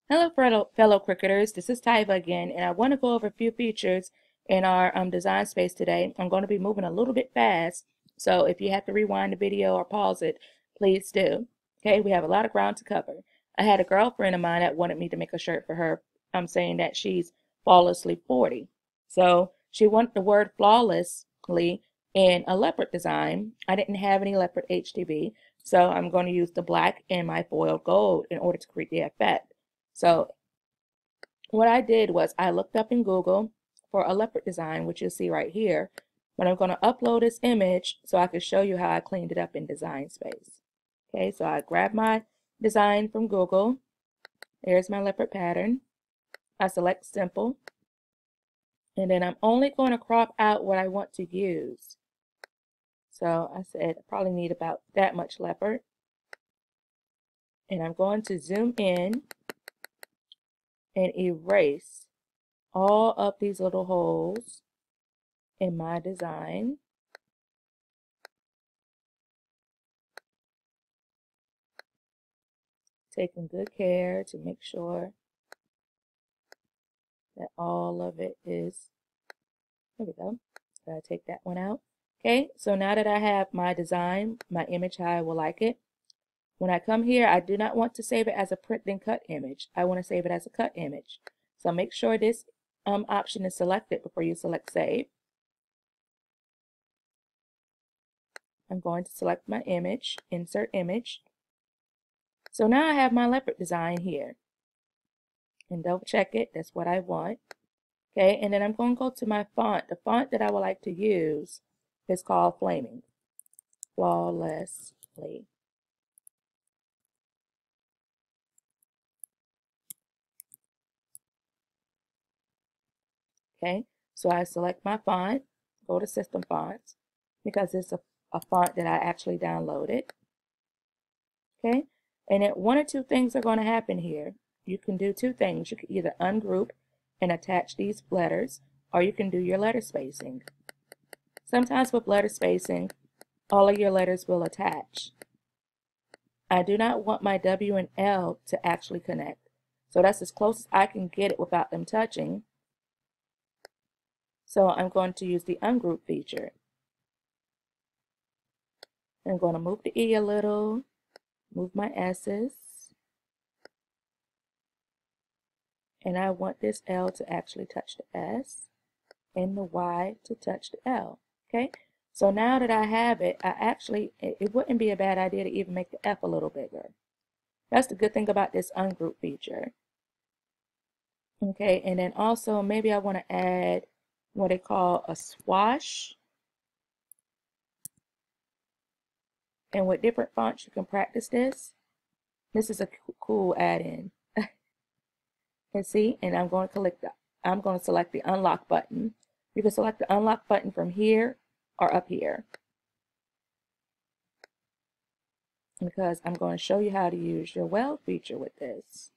Hello, fellow cricketers. This is Tyva again, and I want to go over a few features in our design space today. I'm going to be moving a little bit fast, so if you have to rewind the video or pause it, please do. Okay, we have a lot of ground to cover. I had a girlfriend of mine that wanted me to make a shirt for her. I'm saying that she's flawlessly 40. So she wanted the word flawlessly in a leopard design. I didn't have any leopard HTV, so I'm going to use the black and my foiled gold in order to create the effect. So what I did was I looked up in Google for a leopard design, which you'll see right here. But I'm going to upload this image so I can show you how I cleaned it up in Design Space. Okay, so I grabbed my design from Google. There's my leopard pattern. I select Simple. And then I'm only going to crop out what I want to use. So I said I probably need about that much leopard. And I'm going to zoom in and erase all of these little holes in my design. Taking good care to make sure that all of it is, there we go. Gotta take that one out. Okay, so now that I have my design, my image how I will like it, when I come here, I do not want to save it as a print then cut image. I want to save it as a cut image. So make sure this option is selected before you select save. I'm going to select my image, insert image. So now I have my leopard design here. And double check it, that's what I want. Okay, and then I'm going to go to my font. The font that I would like to use is called Flaming. Flawlessly. Okay, so I select my font, go to System Fonts, because it's a font that I actually downloaded. Okay, and then one or two things are going to happen here. You can do two things. You can either ungroup and attach these letters, or you can do your letter spacing. Sometimes with letter spacing, all of your letters will attach. I do not want my W and L to actually connect. So that's as close as I can get it without them touching. So I'm going to use the ungroup feature. I'm going to move the E a little, move my S's. And I want this L to actually touch the S and the Y to touch the L. Okay, so now that I have it, it wouldn't be a bad idea to even make the F a little bigger. That's the good thing about this ungroup feature. Okay, and then also maybe I want to add what they call a swash. And with different fonts, you can practice this. This is a cool add-in. And see, and I'm going to select the unlock button. You can select the unlock button from here or up here. Because I'm going to show you how to use your weld feature with this.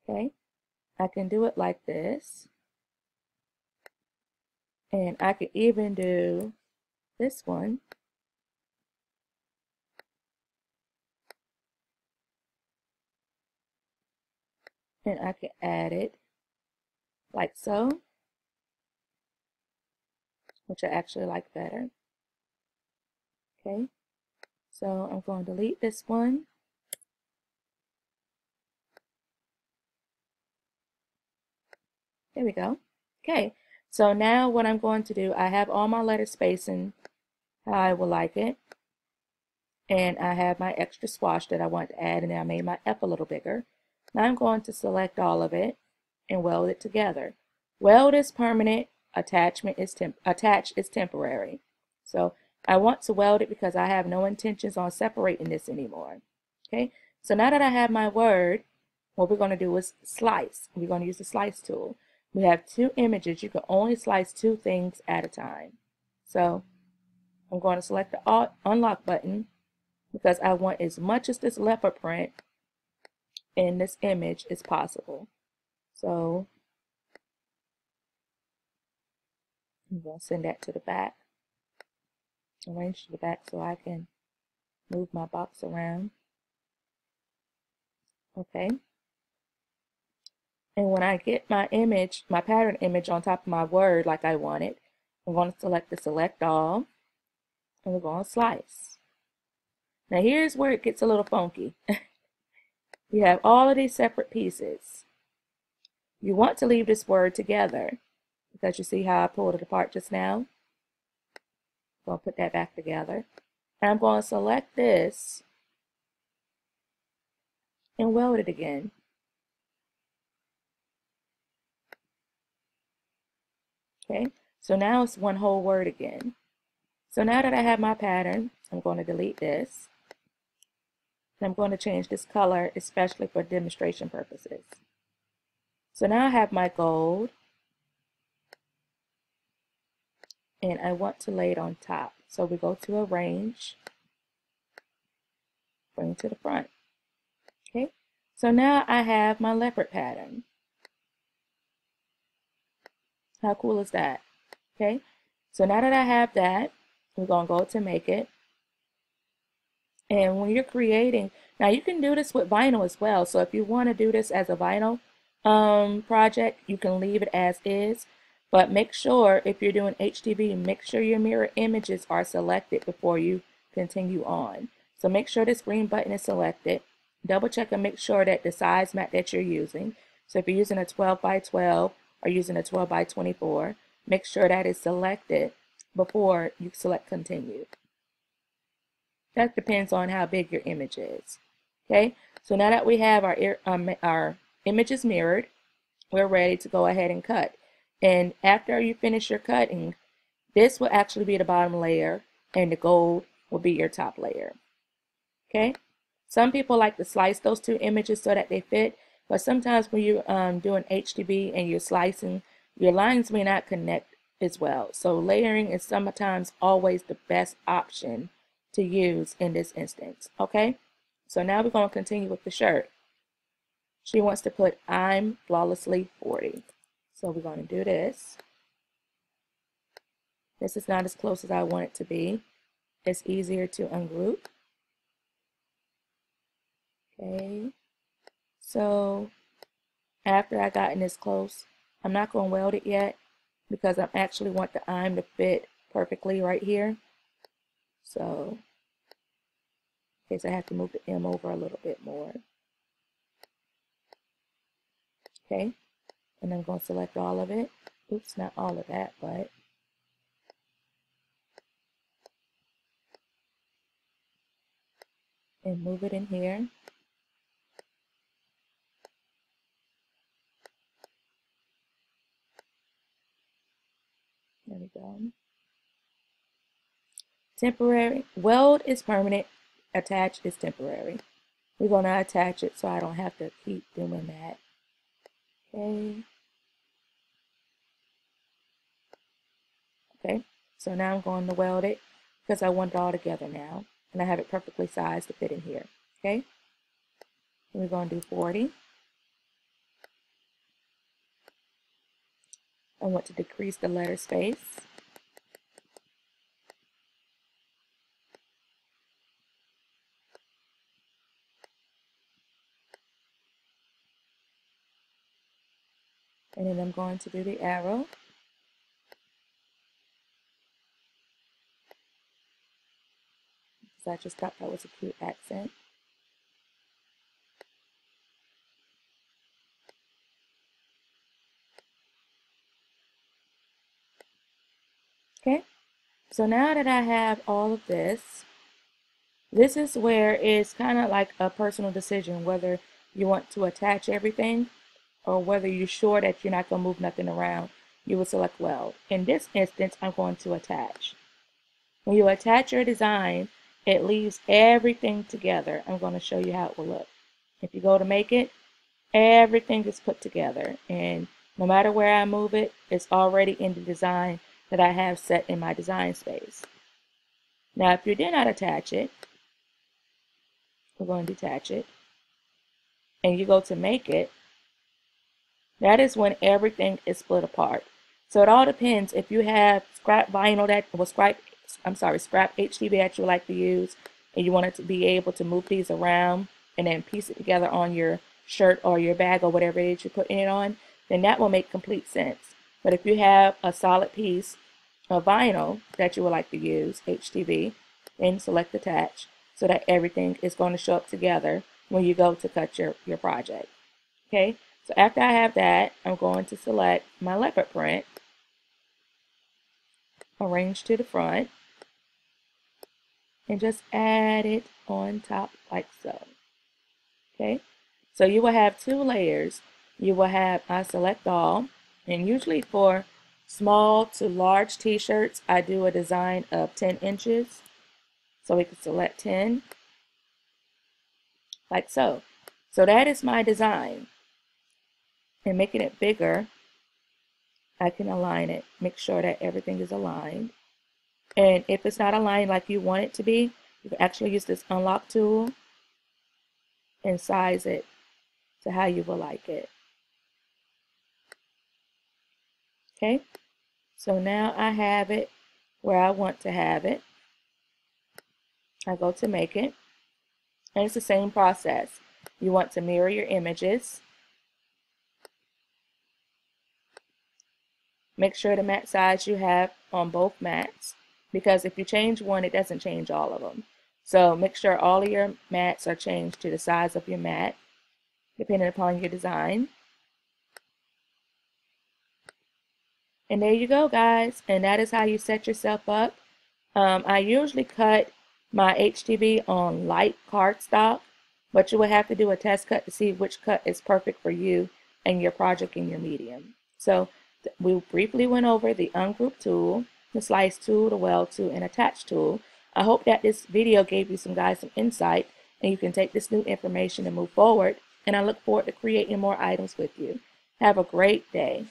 Okay, I can do it like this. And I can even do this one. And I can add it like so, which I actually like better. Okay, so I'm going to delete this one. There we go. Okay, so now what I'm going to do, I have all my letter spacing how I would like it. And I have my extra swash that I want to add, and I made my F a little bigger. Now I'm going to select all of it and weld it together. Weld is permanent, attach is temporary. So I want to weld it because I have no intentions on separating this anymore. Okay, so now that I have my word, what we're going to do is slice. We're going to use the slice tool. We have two images. You can only slice two things at a time. So I'm going to select the unlock button because I want as much as this leopard print in this image as possible. So I'm going to send that to the back, arrange to the back so I can move my box around. Okay, And when I get my image, my pattern image on top of my word like I want it, I'm going to select the select all, and we're going to slice. Now here's where it gets a little funky. You have all of these separate pieces. You want to leave this word together because you see how I pulled it apart just now? I'm going to put that back together. And I'm going to select this and weld it again. Okay, so now it's one whole word again. So now that I have my pattern, I'm going to delete this. And I'm going to change this color, especially for demonstration purposes. So now I have my gold, and I want to lay it on top. So we go to Arrange, bring it to the front. Okay, so now I have my leopard pattern. How cool is that? Okay, so now that I have that, we're going to go to Make It. And when you're creating, now you can do this with vinyl as well. So if you want to do this as a vinyl project, you can leave it as is. But make sure if you're doing HTV, make sure your mirror images are selected before you continue on. So make sure this green button is selected. Double check and make sure that the size mat that you're using. So if you're using a 12 by 12 or using a 12 by 24, make sure that is selected before you select continue. That depends on how big your image is. Okay, so now that we have our images mirrored, we're ready to go ahead and cut. And after you finish your cutting, this will actually be the bottom layer and the gold will be your top layer. Okay, some people like to slice those two images so that they fit, but sometimes when you're doing HDB and you're slicing, your lines may not connect as well. So layering is sometimes always the best option to use in this instance. Okay, so now we're going to continue with the shirt. She wants to put I'm flawlessly 40. So we're going to do this. This is not as close as I want it to be. It's easier to ungroup. Okay, so after I gotten this close, I'm not going to weld it yet because I actually want the I'm to fit perfectly right here. So I guess I have to move the M over a little bit more. Okay, and I'm going to select all of it. Oops, not all of that, but and move it in here. There we go. Temporary. Weld is permanent. Attach is temporary. We're going to attach it so I don't have to keep doing that. Okay. Okay. So now I'm going to weld it because I want it all together now. And I have it perfectly sized to fit in here. Okay. And we're going to do 40. I want to decrease the letter space. And then I'm going to do the arrow. Because I just thought that was a cute accent. Okay. So now that I have all of this, this is where it's kind of like a personal decision whether you want to attach everything or whether you're sure that you're not going to move nothing around. You will select weld. In this instance, I'm going to attach. When you attach your design, it leaves everything together. I'm going to show you how it will look. If you go to make it, everything is put together. And no matter where I move it, it's already in the design that I have set in my design space. Now, if you did not attach it, we're going to detach it, and you go to make it, that is when everything is split apart. So it all depends if you have scrap vinyl that was scrap HDB that you like to use, and you want it to be able to move these around and then piece it together on your shirt or your bag or whatever it is you're putting it on, then that will make complete sense. But if you have a solid piece of vinyl that you would like to use, HTV, then select attach so that everything is going to show up together when you go to cut your project. Okay, so after I have that, I'm going to select my leopard print, arrange to the front, and just add it on top like so. Okay, so you will have two layers. You will have, I select all, and usually for small to large t-shirts, I do a design of 10 inches. So we can select 10, like so. So that is my design. And making it bigger, I can align it, make sure that everything is aligned. And if it's not aligned like you want it to be, you can actually use this unlock tool and size it to how you will like it. Okay, so now I have it where I want to have it. I go to make it, and it's the same process. You want to mirror your images. Make sure the mat size you have on both mats, because if you change one, it doesn't change all of them. So make sure all of your mats are changed to the size of your mat, depending upon your design. And there you go, guys. And that is how you set yourself up. I usually cut my HTV on light cardstock, but you will have to do a test cut to see which cut is perfect for you and your project and your medium. So we briefly went over the ungroup tool, the slice tool, the weld tool, and attach tool. I hope that this video gave you some insight, and you can take this new information and move forward. And I look forward to creating more items with you. Have a great day.